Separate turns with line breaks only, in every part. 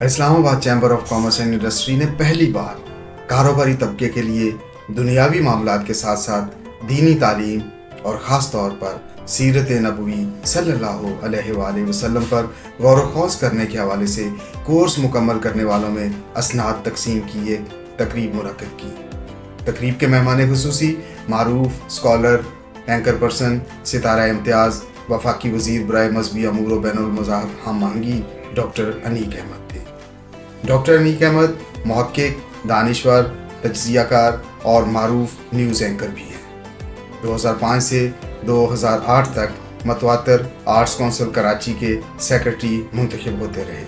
اسلام آباد chamber of commerce and industry نے پہلی بار کاروباری طبقے کے لیے دنیاوی معاملات کے ساتھ ساتھ دینی تعلیم اور خاص طور پر سیرت نبوی صلی اللہ علیہ وآلہ وسلم پر غور و خوض کرنے کے حوالے سے کورس مکمل کرنے والوں میں اسناد تقسیم کی ایک تقریب منعقد کی۔ تقریب کے مہمان خصوصی معروف اسکالر، اینکر پرسن، ستارہ امتیاز، وفاقی وزیر برائے مذہبی امور و بین المذاہب ہم آہنگی ڈاکٹر انیک احمد تھے۔ ڈاکٹر انیک احمد محقق، دانشور، تجزیہ کار اور معروف نیوز اینکر بھی ہیں۔ 2005 سے 2008 تک متواتر آرٹس کونسل کراچی کے سیکرٹری منتخب ہوتے رہے۔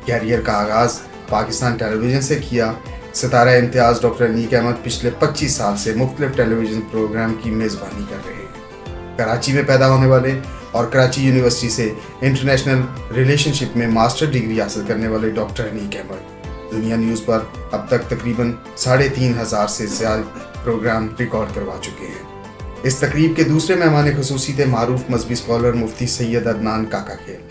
کیریئر کا آغاز پاکستان ٹیلی ویژن سے کیا۔ ستارہ امتیاز ڈاکٹر انیک احمد پچھلے 25 سال سے مختلف ٹیلی ویژن پروگرام کی میزبانی کر رہے ہیں۔ کراچی میں پیدا ہونے والے اور کراچی یونیورسٹی سے انٹرنیشنل ریلیشن شپ میں ماسٹر ڈگری حاصل کرنے والے ڈاکٹر انیک احمد دنیا نیوز پر اب تک تقریباً 3500 سے زیادہ پروگرام ریکارڈ کروا چکے ہیں۔ اس تقریب کے دوسرے مہمان خصوصی تھے معروف مذہبی اسکالر مفتی سید عدنان کاکا کھیل۔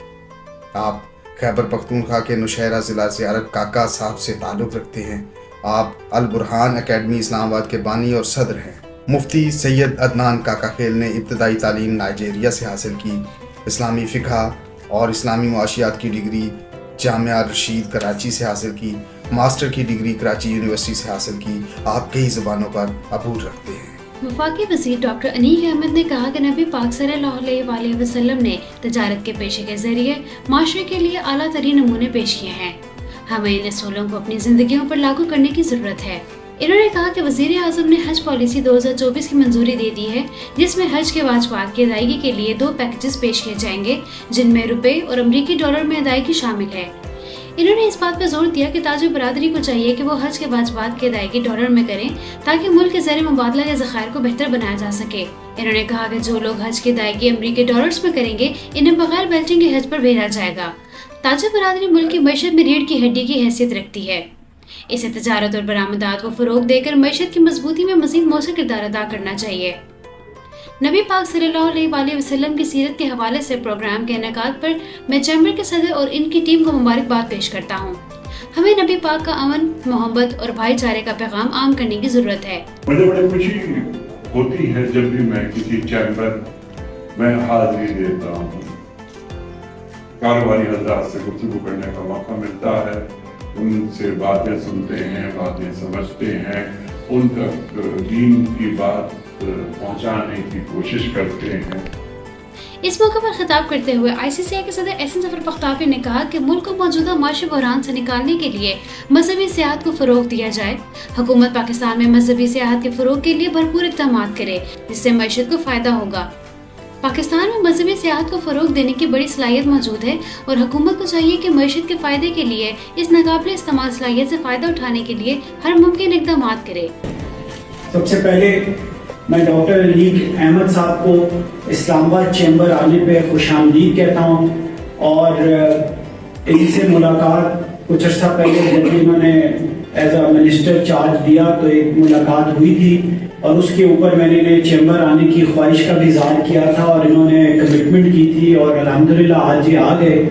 آپ خیبر پختونخوا کے نوشہرہ ضلع زیارت کاکا صاحب سے تعلق رکھتے ہیں۔ آپ البرہان اکیڈمی اسلام آباد کے بانی اور صدر ہیں۔ مفتی سید عدنان کاکا کھیل نے ابتدائی تعلیم نائجیریا سے حاصل کی۔ اسلامی فقہ اور اسلامی معاشیات کی ڈگری جامعہ رشید کراچی سے حاصل کی۔ ماسٹر کی ڈگری کراچی یونیورسٹی سے حاصل کی۔ آپ کئی زبانوں پر عبور رکھتے ہیں۔
وفاقی وزیر ڈاکٹر انیک احمد نے کہا کہ نبی پاک صلی اللہ علیہ وآلہ وسلم نے تجارت کے پیشے کے ذریعے معاشرے کے لیے اعلیٰ ترین نمونے پیش کیے ہیں۔ ہمیں ان اصولوں کو اپنی زندگیوں پر لاگو کرنے کی ضرورت ہے۔ انہوں نے کہا کہ وزیر اعظم نے حج پالیسی 2024 کی منظوری دے دی ہے، جس میں حج کے واجبات کی ادائیگی کے لیے 2 پیکیجز پیش کیے جائیں گے، جن میں روپے اور امریکی ڈالر میں ادائیگی شامل ہے۔ انہوں نے اس بات پر زور دیا کہ تاجر برادری کو چاہیے کہ وہ حج کے واجبات کی ادائیگی ڈالر میں کریں تاکہ ملک کے زیر مبادلہ کے ذخائر کو بہتر بنایا جا سکے۔ انہوں نے کہا کہ جو لوگ حج کی ادائیگی امریکی ڈالرز میں کریں گے، انہیں بغیر بیلٹنگ کے حج پر بھیجا جائے گا۔ تاجر برادری ملک کی معیشت میں ریڑھ کی ہڈی کی حیثیت رکھتی ہے۔ اسے تجارت اور برآمدات کو فروغ دے کر معیشت کی مضبوطی میں مزید مؤثر کردار ادا کرنا چاہیے۔ نبی پاک صلی اللہ علیہ وآلہ وسلم کی سیرت کے حوالے سے پروگرام کے انعقاد پر میں چیمبر کے صدر اور ان کی ٹیم کو مبارکباد پیش کرتا ہوں۔ ہمیں نبی پاک کا امن، محبت اور بھائی چارے کا پیغام عام کرنے کی ضرورت ہے۔
مجھے بڑی خوشی ہوتی ہے جب بھی میں کسی چیمبر میں حاضری دیتا ہوں، کاروباری حضرات سے گفتگو کرنے کا موقع ملتا ہے، ان سے باتیں سنتے ہیں، باتیں سمجھتے ہیں، ان تک دین کی بات پہنچانے کی کوشش کرتے ہیں۔
اس موقع پر خطاب کرتے ہوئے ICCI کے صدر احسن ظفر بختیاری نے کہا کہ ملک کو موجودہ معاشی بحران سے نکالنے کے لیے مذہبی سیاحت کو فروغ دیا جائے۔ حکومت پاکستان میں مذہبی سیاحت کے فروغ کے لیے بھرپور اقدامات کرے، جس سے معیشت کو فائدہ ہوگا۔ پاکستان میں مذہبی سیاحت کو فروغ دینے کی بڑی صلاحیت موجود ہے اور حکومت کو چاہیے کہ معیشت کے فائدے کے لیے اس ناقابل استعمال صلاحیت سے فائدہ اٹھانے کے لیے ہر ممکن اقدامات کرے۔
سب سے پہلے میں ڈاکٹر انیک احمد صاحب کو اسلام آباد چیمبر آنے پہ خوش آمدید کہتا ہوں، اور ان سے ملاقات کچھ عرصہ پہلے جب انہوں نے ایز اے منسٹر چارج دیا تو ایک ملاقات ہوئی تھی، اور اس کے اوپر میں نے انہیں چیمبر آنے کی خواہش کا بھی اظہار کیا تھا اور انہوں نے کمٹمنٹ کی تھی، اور الحمدللہ آج یہ آ گئے۔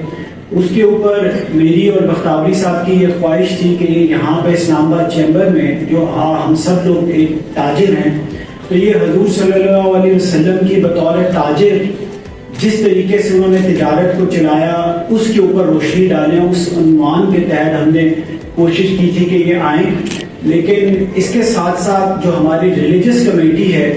اس کے اوپر میری اور بختیاری صاحب کی یہ خواہش تھی کہ یہاں پہ اسلام آباد چیمبر میں جو ہم سب لوگ ایک تاجر ہیں، تو یہ حضور صلی اللہ علیہ وسلم کی بطور تاجر جس طریقے سے انہوں نے تجارت کو چلایا اس کے اوپر روشنی ڈالیں۔ اس عنوان کے تحت ہم نے کوشش کی تھی کہ یہ آئیں، لیکن اس کے ساتھ ساتھ جو ہماری ریلیجس کمیٹی ہے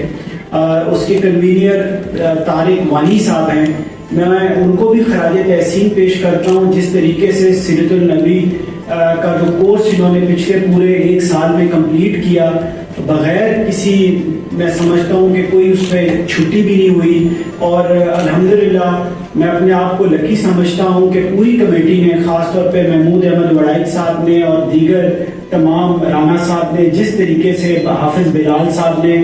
اس کے کنوینئر طارق وانی صاحب ہیں، میں ان کو بھی خراج تحسین پیش کرتا ہوں جس طریقے سے سیرت النبی کا جو کورس انہوں نے پچھلے پورے 1 سال میں کمپلیٹ کیا بغیر کسی، میں سمجھتا ہوں کہ کوئی اس پہ چھٹی بھی نہیں ہوئی، اور الحمدللہ میں اپنے آپ کو لکی سمجھتا ہوں کہ پوری کمیٹی نے، خاص طور پہ محمود احمد وڑائچ صاحب نے اور دیگر تمام رانا صاحب نے، جس طریقے سے حافظ بلال صاحب نے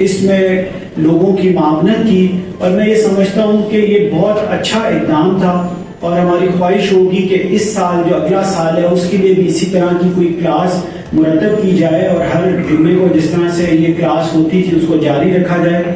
اس میں لوگوں کی معاونت کی، اور میں یہ سمجھتا ہوں کہ یہ بہت اچھا اقدام تھا، اور ہماری خواہش ہوگی کہ اس سال جو اگلا سال ہے اس کے لیے بھی اسی طرح کی کوئی کلاس مرتب کی جائے، اور ہر جمعے کو جس طرح سے یہ کلاس ہوتی تھی اس کو جاری رکھا جائے۔